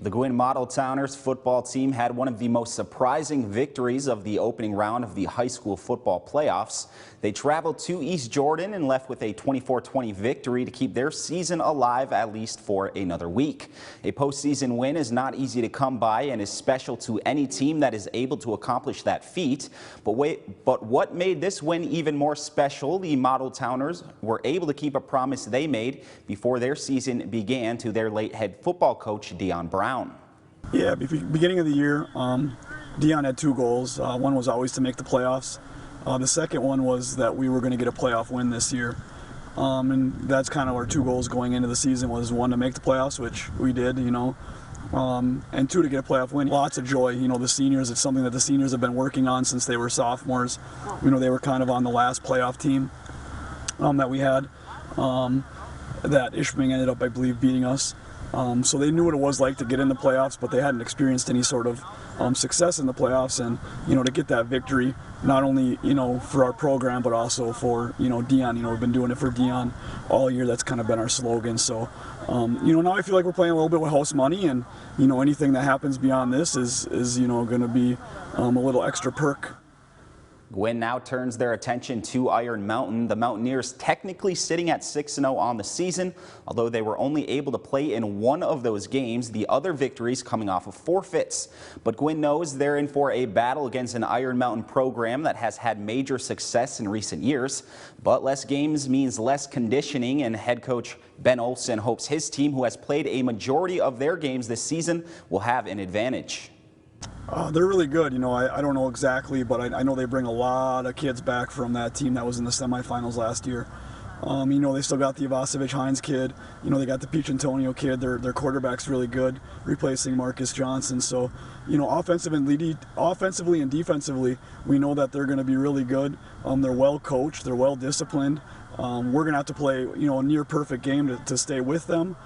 The Gwinn Model Towners football team had one of the most surprising victories of the opening round of the high school football playoffs. They traveled to East Jordan and left with a 24-20 victory to keep their season alive at least for another week. A postseason win is not easy to come by and is special to any team that is able to accomplish that feat. But what made this win even more special, the Model Towners were able to keep a promise they made before their season began to their late head football coach, Dion. Yeah, beginning of the year, Dion had two goals. One was always to make the playoffs. The second one was that we were going to get a playoff win this year. And that's kind of our two goals going into the season, was one, to make the playoffs, which we did, and two, to get a playoff win. Lots of joy, the seniors, it's something that the seniors have been working on since they were sophomores. They were kind of on the last playoff team that we had, that Ishpeming ended up, I believe, beating us. So they knew what it was like to get in the playoffs, but they hadn't experienced any sort of success in the playoffs. And to get that victory, not only for our program, but also for Dion. We've been doing it for Dion all year. That's kind of been our slogan. So now I feel like we're playing a little bit with house money, and anything that happens beyond this is going to be a little extra perk. Gwinn now turns their attention to Iron Mountain. The Mountaineers technically sitting at 6-0 on the season, although they were only able to play in one of those games, the other victories coming off of forfeits. But Gwinn knows they're in for a battle against an Iron Mountain program that has had major success in recent years. But less games means less conditioning, and head coach Ben Olsen hopes his team, who has played a majority of their games this season, will have an advantage. They're really good. I don't know exactly, but I know they bring a lot of kids back from that team that was in the semifinals last year. They still got the Ivasevich-Hines kid. They got the Peach Antonio kid. Their quarterback's really good, replacing Marcus Johnson. So, offensively and defensively, we know that they're going to be really good. They're well coached. They're well disciplined. We're going to have to play, a near perfect game to stay with them.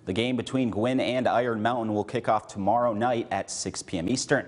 The game between Gwinn and Iron Mountain will kick off tomorrow night at 6 p.m. Eastern.